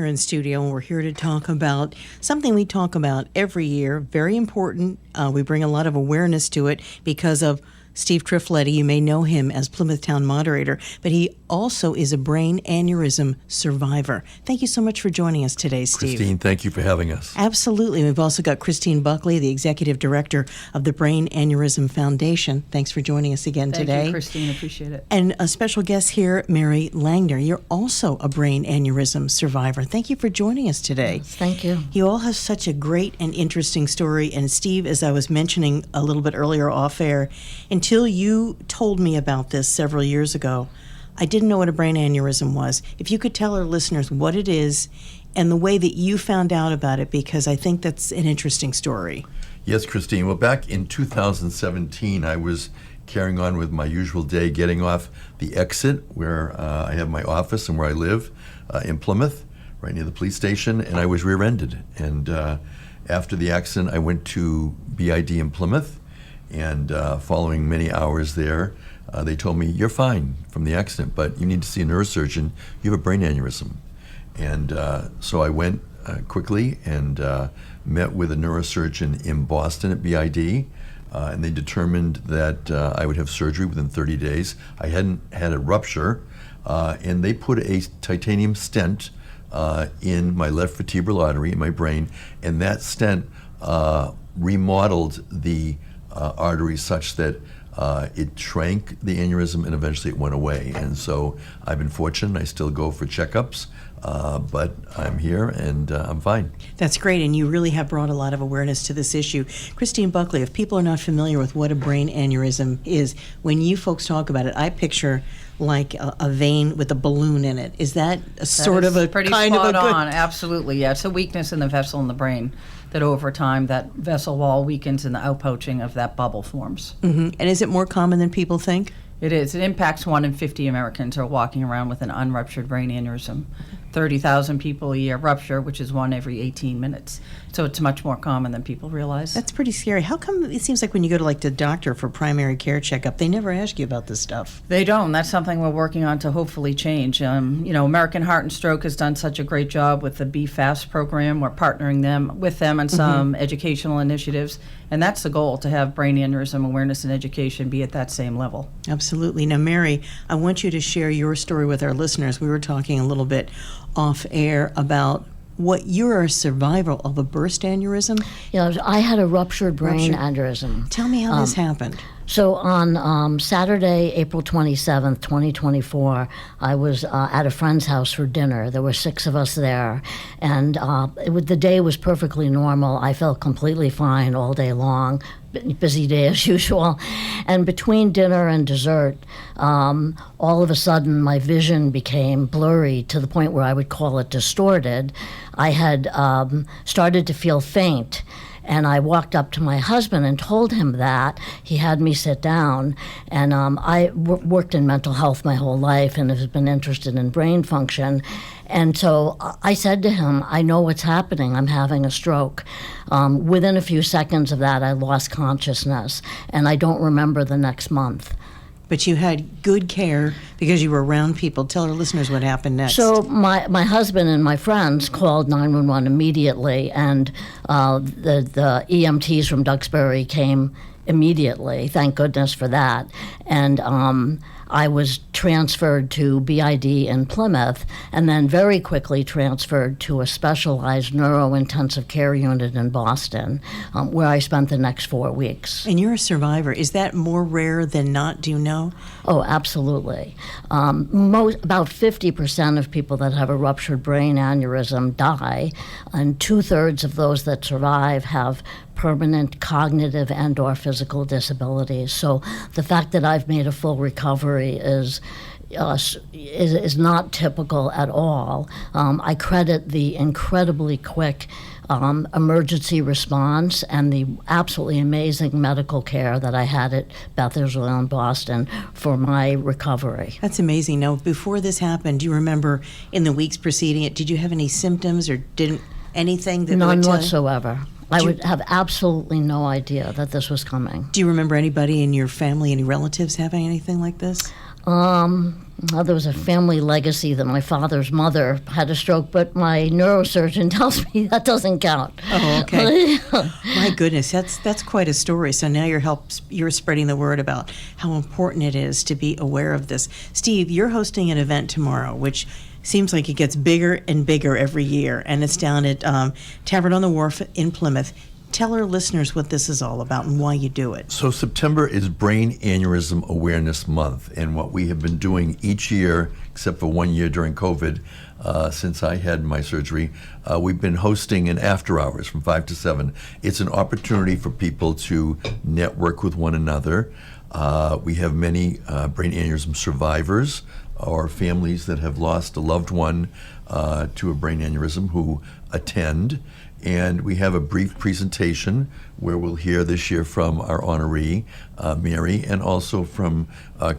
here in studio, and we're here to talk about something we talk about every year. Very important. We bring a lot of awareness to it because of Steve Trifletti. You may know him as Plymouth Town Moderator, but he also is a brain aneurysm survivor. Thank you so much for joining us today, Steve. Christine, thank you for having us. Absolutely. We've also got Christine Buckley, the Executive Director of the Brain Aneurysm Foundation. Thanks for joining us again today. Thank you, Christine. Appreciate it. And a special guest here, Mary Langner. You're also a brain aneurysm survivor. Thank you for joining us today. Yes, thank you. You all have such a great and interesting story. And Steve, as I was mentioning a little bit earlier off air, until you told me about this several years ago, I didn't know what a brain aneurysm was. If you could tell our listeners what it is and the way that you found out about it, because I think that's an interesting story. Yes, Christine. Well, back in 2017, I was carrying on with my usual day, getting off the exit where I have my office and where I live in Plymouth, right near the police station, and I was rear-ended. And after the accident, I went to BID in Plymouth, and following many hours there, they told me, "You're fine from the accident, but you need to see a neurosurgeon. You have a brain aneurysm." And so I went quickly and met with a neurosurgeon in Boston at BID, and they determined that I would have surgery within 30 days. I hadn't had a rupture, and they put a titanium stent in my left vertebral artery in my brain, and that stent remodeled the artery such that it shrank the aneurysm and eventually it went away. And so I've been fortunate. I still go for checkups, but I'm here and I'm fine. That's great, and you really have brought a lot of awareness to this issue. Christine Buckley, if people are not familiar with what a brain aneurysm is, when you folks talk about it, I picture like a vein with a balloon in it. Is that sort of a pretty kind of a spot good... on? Absolutely, yeah. It's a weakness in the vessel in the brain that over time that vessel wall weakens and the outpouching of that bubble forms. Mm-hmm. And is it more common than people think? It is. It impacts 1 in 50 Americans are walking around with an unruptured brain aneurysm. 30,000 people a year rupture, which is 1 every 18 minutes. So it's much more common than people realize. That's pretty scary. How come it seems like when you go to like the doctor for primary care checkup, they never ask you about this stuff? They don't. That's something we're working on to hopefully change. American Heart and Stroke has done such a great job with the Be Fast program. We're partnering with them on some educational initiatives. And that's the goal, to have brain aneurysm awareness and education be at that same level. Absolutely. Now, Mary, I want you to share your story with our listeners. We were talking a little bit off air about what you're a survivor of a burst aneurysm. Yeah, I had a ruptured brain aneurysm. Tell me how this happened. So on Saturday, April 27th, 2024, I was at a friend's house for dinner. There were 6 of us there, and the day was perfectly normal. I felt completely fine all day long. Busy day as usual. And between dinner and dessert, all of a sudden my vision became blurry to the point where I would call it distorted. I had started to feel faint. And I walked up to my husband and told him that. He had me sit down. And I worked in mental health my whole life and have been interested in brain function. And so I said to him, "I know what's happening. I'm having a stroke." Within a few seconds of that, I lost consciousness. And I don't remember the next month. But you had good care because you were around people. Tell our listeners what happened next. So my husband and my friends called 911 immediately, and the EMTs from Duxbury came immediately. Thank goodness for that. And I was transferred to BID in Plymouth, and then very quickly transferred to a specialized neurointensive care unit in Boston, where I spent the next 4 weeks. And you're a survivor. Is that more rare than not, do you know? Oh, absolutely. About 50% of people that have a ruptured brain aneurysm die, and 2/3 of those that survive have permanent cognitive and or physical disabilities. So the fact that I've made a full recovery is not typical at all. I credit the incredibly quick emergency response and the absolutely amazing medical care that I had at Beth Israel in Boston for my recovery. That's amazing. Now, before this happened, do you remember in the weeks preceding it, did you have any symptoms or didn't anything that None would tell you? whatsoever. I would have absolutely no idea that this was coming. Do you remember anybody in your family, any relatives having anything like this? Well, there was a family legacy that my father's mother had a stroke, but my neurosurgeon tells me that doesn't count. Oh, okay. My goodness, that's quite a story. So now you're spreading the word about how important it is to be aware of this. Steve, you're hosting an event tomorrow, which seems like it gets bigger and bigger every year, and it's down at Tavern on the Wharf in Plymouth. Tell our listeners what this is all about and why you do it. So September is Brain Aneurysm Awareness Month, and what we have been doing each year, except for 1 year during COVID, since I had my surgery, we've been hosting an after hours from 5 to 7. It's an opportunity for people to network with one another. We have many brain aneurysm survivors or families that have lost a loved one to a brain aneurysm who attend. And we have a brief presentation where we'll hear this year from our honoree, Mary, and also from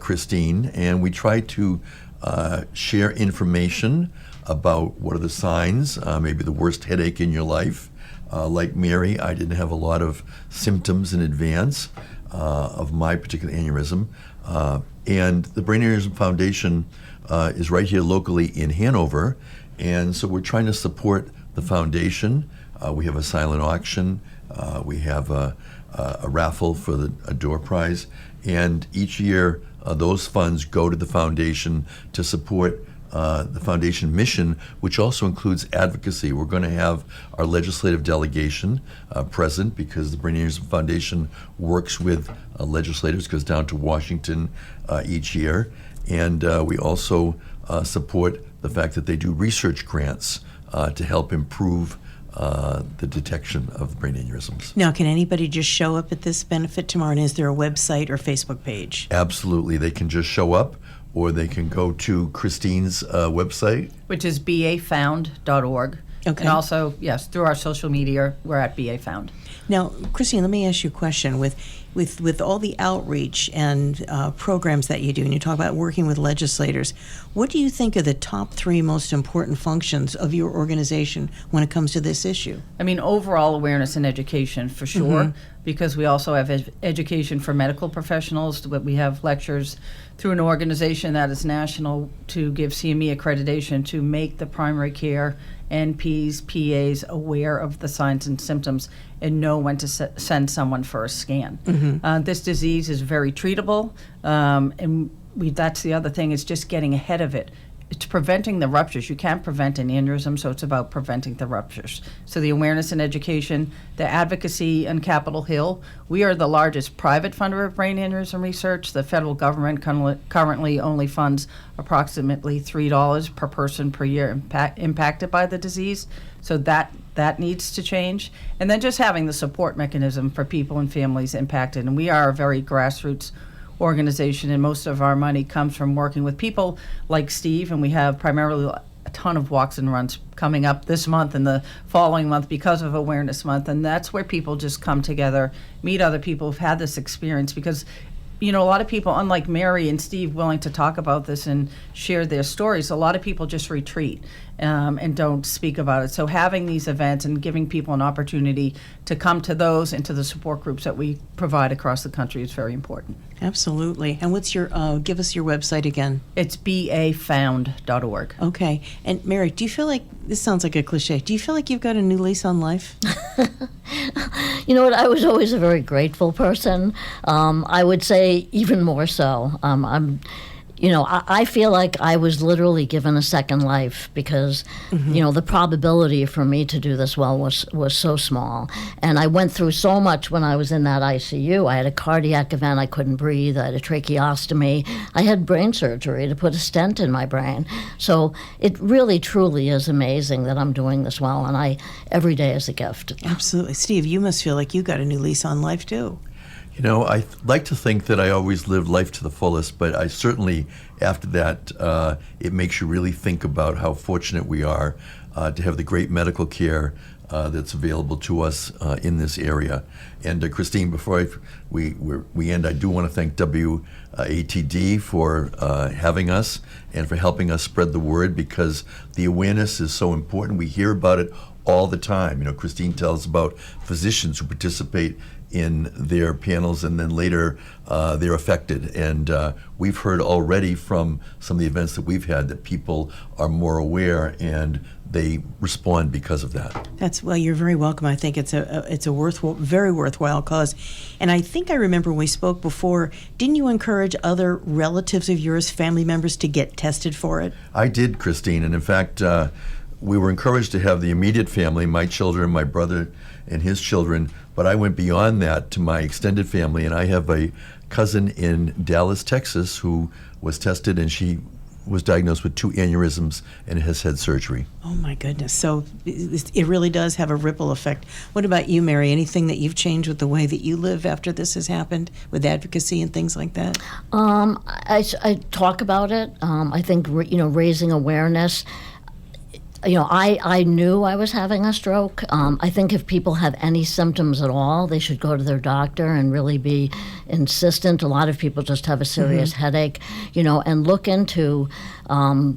Christine. And we try to share information about what are the signs, maybe the worst headache in your life. Like Mary, I didn't have a lot of symptoms in advance of my particular aneurysm. And the Brain Aneurysm Foundation is right here locally in Hanover. And so we're trying to support the foundation. We have a silent auction. We have a raffle for a door prize. And each year, those funds go to the foundation to support the foundation mission, which also includes advocacy. We're going to have our legislative delegation present because the Brain Aneurysm Foundation works with legislators, goes down to Washington each year. And we also support the fact that they do research grants to help improve the detection of brain aneurysms. Now, can anybody just show up at this benefit tomorrow? And is there a website or Facebook page? Absolutely. They can just show up, or they can go to Christine's website. Which is bafound.org. Okay. And also, yes, through our social media, we're at BA Found. Now, Christine, let me ask you a question. With all the outreach and programs that you do, and you talk about working with legislators, what do you think are the top 3 most important functions of your organization when it comes to this issue? I mean, overall awareness and education for sure, because we also have education for medical professionals. We have lectures through an organization that is national to give CME accreditation to make the primary care NPs, PAs aware of the signs and symptoms and know when to send someone for a scan. This disease is very treatable, and that's the other thing, is just getting ahead of it. It's preventing the ruptures. You can't prevent an aneurysm, so it's about preventing the ruptures. So the awareness and education, the advocacy on Capitol Hill. We are the largest private funder of brain aneurysm research. The federal government currently only funds approximately $3 per person per year impacted by the disease. So that needs to change. And then just having the support mechanism for people and families impacted. And we are a very grassroots organization, and most of our money comes from working with people like Steve, and we have primarily a ton of walks and runs coming up this month and the following month because of Awareness Month, and that's where people just come together, meet other people who've had this experience, because a lot of people, unlike Mary and Steve, willing to talk about this and share their stories, a lot of people just retreat and don't speak about it. So having these events and giving people an opportunity to come to those and to the support groups that we provide across the country is very important. Absolutely. And what's your, give us your website again. It's bafound.org. Okay. And Mary, do you feel like, this sounds like a cliche, do you feel like you've got a new lease on life? You know what? I was always a very grateful person. I would say even more so. I feel like I was literally given a second life because, the probability for me to do this well was so small. And I went through so much when I was in that ICU. I had a cardiac event. I couldn't breathe. I had a tracheostomy. I had brain surgery to put a stent in my brain. So it really, truly is amazing that I'm doing this well. And every day is a gift. Absolutely. Steve, you must feel like you got a new lease on life, too. I like to think that I always lived life to the fullest, but I certainly after that, it makes you really think about how fortunate we are to have the great medical care that's available to us in this area. And Christine, before we end, I do want to thank WATD for having us and for helping us spread the word, because the awareness is so important. We hear about it all the time. You know, Christine tells about physicians who participate in their panels and then later they're affected. And we've heard already from some of the events that we've had that people are more aware and they respond because of that. Well, you're very welcome. I think it's a very worthwhile cause. And I think I remember when we spoke before, didn't you encourage other relatives of yours, family members, to get tested for it? I did, Christine. And in fact, we were encouraged to have the immediate family, my children, my brother and his children, but I went beyond that to my extended family, and I have a cousin in Dallas, Texas, who was tested, and she was diagnosed with 2 aneurysms and has had surgery. Oh my goodness. So it really does have a ripple effect. What about you, Mary? Anything that you've changed with the way that you live after this has happened, with advocacy and things like that? I talk about it. I think, raising awareness. I knew I was having a stroke. I think if people have any symptoms at all, they should go to their doctor and really be insistent. A lot of people just have a serious headache, and look into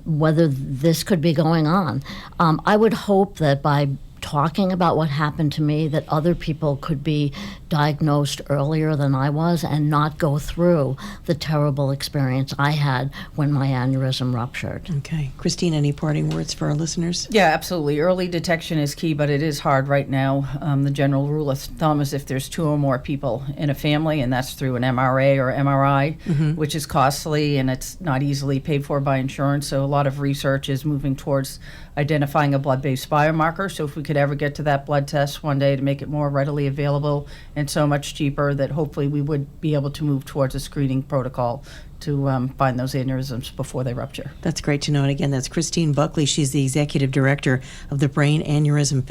whether this could be going on. I would hope that by talking about what happened to me, that other people could be diagnosed earlier than I was and not go through the terrible experience I had when my aneurysm ruptured. Okay. Christine, any parting words for our listeners? Yeah, absolutely. Early detection is key, but it is hard right now. The general rule of thumb is if there's 2 or more people in a family, and that's through an MRA or MRI, which is costly and it's not easily paid for by insurance. So a lot of research is moving towards identifying a blood-based biomarker. So if we could ever get to that blood test one day to make it more readily available and so much cheaper, that hopefully we would be able to move towards a screening protocol to find those aneurysms before they rupture. That's great to know. And again, that's Christine Buckley. She's the executive director of the Brain Aneurysm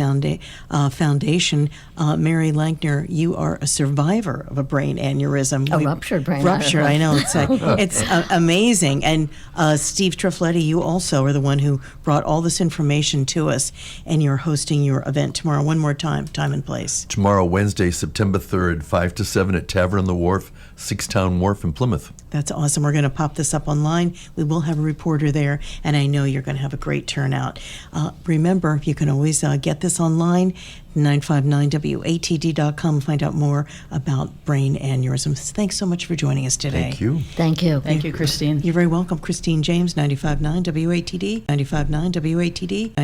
Foundation. Mary Langner, you are a survivor of a brain aneurysm. A ruptured brain Rupture, aneurysm. I know. It's amazing. And Steve Trifletti, you also are the one who brought all this information to us, and you're hosting your event tomorrow. One more time and place. Tomorrow, Wednesday, September 3rd, 5 to 7 at Tavern on the Wharf, 6-Town Wharf in Plymouth. That's awesome. We're going to pop this up online. We will have a reporter there, and I know you're going to have a great turnout. Remember, you can always get this online, 959watd.com. Find out more about brain aneurysms. Thanks so much for joining us today. Thank you. Thank you. Thank you, Christine. You're very welcome. Christine James, 95.9 WATD, 95.9 WATD,